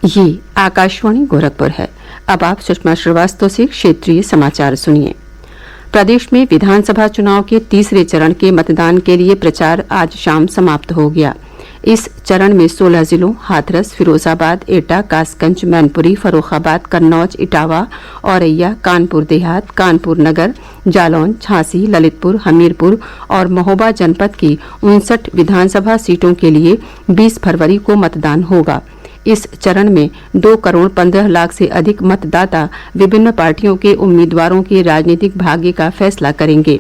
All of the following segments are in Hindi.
ये आकाशवाणी गोरखपुर है। अब आप सुषमा श्रीवास्तव से क्षेत्रीय समाचार सुनिए। प्रदेश में विधानसभा चुनाव के तीसरे चरण के मतदान के लिए प्रचार आज शाम समाप्त हो गया। इस चरण में 16 जिलों हाथरस, फिरोजाबाद, एटा, कासगंज, मैनपुरी, फर्रुखाबाद, कन्नौज, इटावा, औरैया, कानपुर देहात, कानपुर नगर, जालौन, झांसी, ललितपुर, हमीरपुर और महोबा जनपद की 59 विधानसभा सीटों के लिए 20 फरवरी को मतदान होगा। इस चरण में 2 करोड़ 15 लाख से अधिक मतदाता विभिन्न पार्टियों के उम्मीदवारों के राजनीतिक भाग्य का फैसला करेंगे।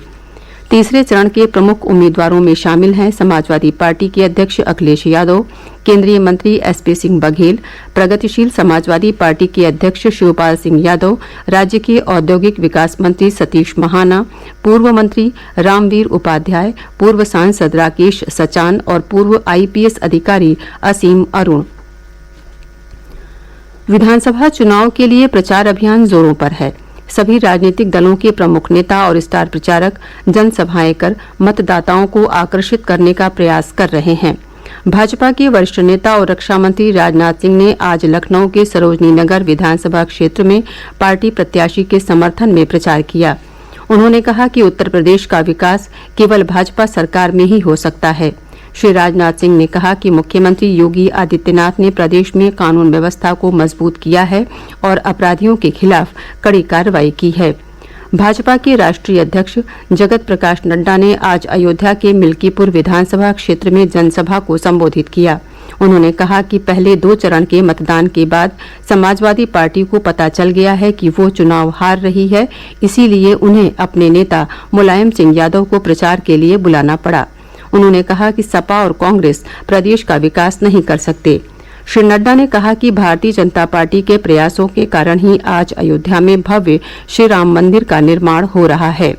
तीसरे चरण के प्रमुख उम्मीदवारों में शामिल हैं समाजवादी पार्टी के अध्यक्ष अखिलेश यादव, केंद्रीय मंत्री एसपी सिंह बघेल, प्रगतिशील समाजवादी पार्टी के अध्यक्ष शिवपाल सिंह यादव, राज्य के औद्योगिक विकास मंत्री सतीश महाना, पूर्व मंत्री रामवीर उपाध्याय, पूर्व सांसद राकेश सचान और पूर्व आईपीएस अधिकारी असीम अरुण। विधानसभा चुनाव के लिए प्रचार अभियान जोरों पर है। सभी राजनीतिक दलों के प्रमुख नेता और स्टार प्रचारक जनसभाएं कर मतदाताओं को आकर्षित करने का प्रयास कर रहे हैं। भाजपा के वरिष्ठ नेता और रक्षा मंत्री राजनाथ सिंह ने आज लखनऊ के सरोजनी नगर विधानसभा क्षेत्र में पार्टी प्रत्याशी के समर्थन में प्रचार किया। उन्होंने कहा कि उत्तर प्रदेश का विकास केवल भाजपा सरकार में ही हो सकता है। श्री राजनाथ सिंह ने कहा कि मुख्यमंत्री योगी आदित्यनाथ ने प्रदेश में कानून व्यवस्था को मजबूत किया है और अपराधियों के खिलाफ कड़ी कार्रवाई की है। भाजपा के राष्ट्रीय अध्यक्ष जगत प्रकाश नड्डा ने आज अयोध्या के मिल्कीपुर विधानसभा क्षेत्र में जनसभा को संबोधित किया। उन्होंने कहा कि पहले 2 चरण के मतदान के बाद समाजवादी पार्टी को पता चल गया है कि वो चुनाव हार रही है, इसीलिए उन्हें अपने नेता मुलायम सिंह यादव को प्रचार के लिए बुलाना पड़ा। उन्होंने कहा कि सपा और कांग्रेस प्रदेश का विकास नहीं कर सकते। श्री नड्डा ने कहा कि भारतीय जनता पार्टी के प्रयासों के कारण ही आज अयोध्या में भव्य श्री राम मंदिर का निर्माण हो रहा है।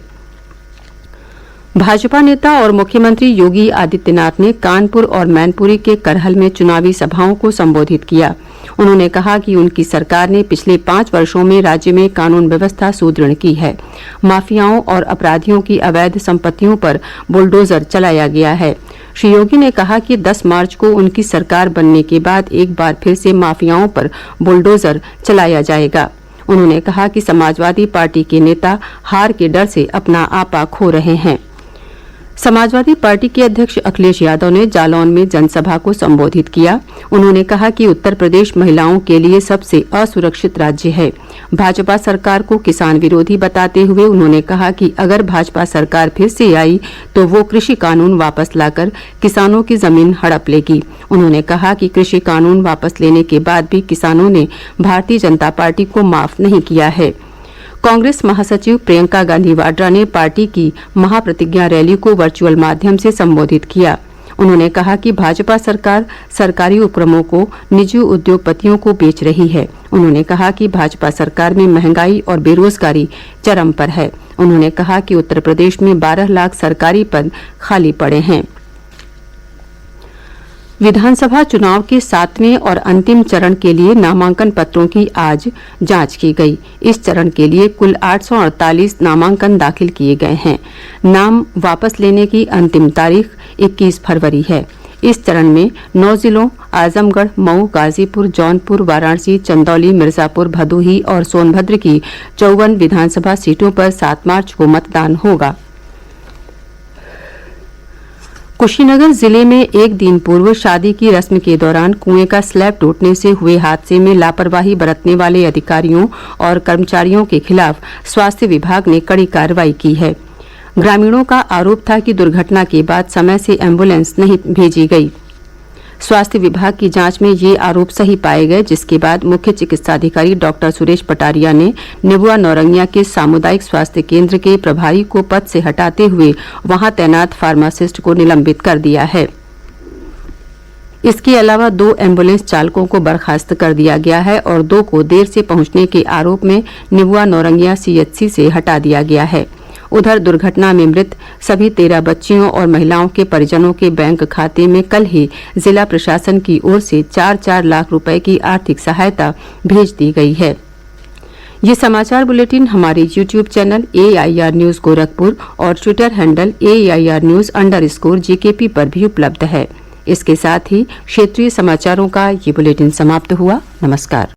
भाजपा नेता और मुख्यमंत्री योगी आदित्यनाथ ने कानपुर और मैनपुरी के करहल में चुनावी सभाओं को संबोधित किया। उन्होंने कहा कि उनकी सरकार ने पिछले 5 वर्षों में राज्य में कानून व्यवस्था सुदृढ़ की है। माफियाओं और अपराधियों की अवैध संपत्तियों पर बुलडोजर चलाया गया है। श्री योगी ने कहा कि 10 मार्च को उनकी सरकार बनने के बाद एक बार फिर से माफियाओं पर बुलडोजर चलाया जाएगा। उन्होंने कहा कि समाजवादी पार्टी के नेता हार के डर से अपना आपा खो रहे हैं। समाजवादी पार्टी के अध्यक्ष अखिलेश यादव ने जालौन में जनसभा को संबोधित किया। उन्होंने कहा कि उत्तर प्रदेश महिलाओं के लिए सबसे असुरक्षित राज्य है। भाजपा सरकार को किसान विरोधी बताते हुए उन्होंने कहा कि अगर भाजपा सरकार फिर से आई तो वो कृषि कानून वापस लाकर किसानों की जमीन हड़प लेगी। उन्होंने कहा कि कृषि कानून वापस लेने के बाद भी किसानों ने भारतीय जनता पार्टी को माफ नहीं किया है। कांग्रेस महासचिव प्रियंका गांधी वाड्रा ने पार्टी की महाप्रतिज्ञा रैली को वर्चुअल माध्यम से संबोधित किया। उन्होंने कहा कि भाजपा सरकार सरकारी उपक्रमों को निजी उद्योगपतियों को बेच रही है। उन्होंने कहा कि भाजपा सरकार में महंगाई और बेरोजगारी चरम पर है। उन्होंने कहा कि उत्तर प्रदेश में 12 लाख सरकारी पद खाली पड़े हैं। विधानसभा चुनाव के 7वें और अंतिम चरण के लिए नामांकन पत्रों की आज जांच की गई। इस चरण के लिए कुल 848 नामांकन दाखिल किए गए हैं। नाम वापस लेने की अंतिम तारीख 21 फरवरी है। इस चरण में 9 जिलों आजमगढ़, मऊ, गाजीपुर, जौनपुर, वाराणसी, चंदौली, मिर्जापुर, भदोही और सोनभद्र की 54 विधानसभा सीटों पर 7 मार्च को मतदान होगा। कुशीनगर जिले में एक दिन पूर्व शादी की रस्म के दौरान कुएं का स्लैब टूटने से हुए हादसे में लापरवाही बरतने वाले अधिकारियों और कर्मचारियों के खिलाफ स्वास्थ्य विभाग ने कड़ी कार्रवाई की है। ग्रामीणों का आरोप था कि दुर्घटना के बाद समय से एम्बुलेंस नहीं भेजी गई। स्वास्थ्य विभाग की जांच में ये आरोप सही पाए गए, जिसके बाद मुख्य चिकित्साधिकारी डॉक्टर सुरेश पटारिया ने नेबुआ नौरंगिया के सामुदायिक स्वास्थ्य केंद्र के प्रभारी को पद से हटाते हुए वहां तैनात फार्मासिस्ट को निलंबित कर दिया है। इसके अलावा 2 एम्बुलेंस चालकों को बर्खास्त कर दिया गया है और 2 को देर से पहुंचने के आरोप में नेबुआ नौरंगिया सीएचसी से हटा दिया गया है। उधर दुर्घटना में मृत सभी 13 बच्चियों और महिलाओं के परिजनों के बैंक खाते में कल ही जिला प्रशासन की ओर से 4-4 लाख रुपए की आर्थिक सहायता भेज दी गई है। ये समाचार बुलेटिन हमारे YouTube channel AIR news Gorakhpur और ट्विटर हैंडल AIR न्यूज_GKP पर भी उपलब्ध है। इसके साथ ही क्षेत्रीय समाचारों का ये बुलेटिन समाप्त हुआ। नमस्कार।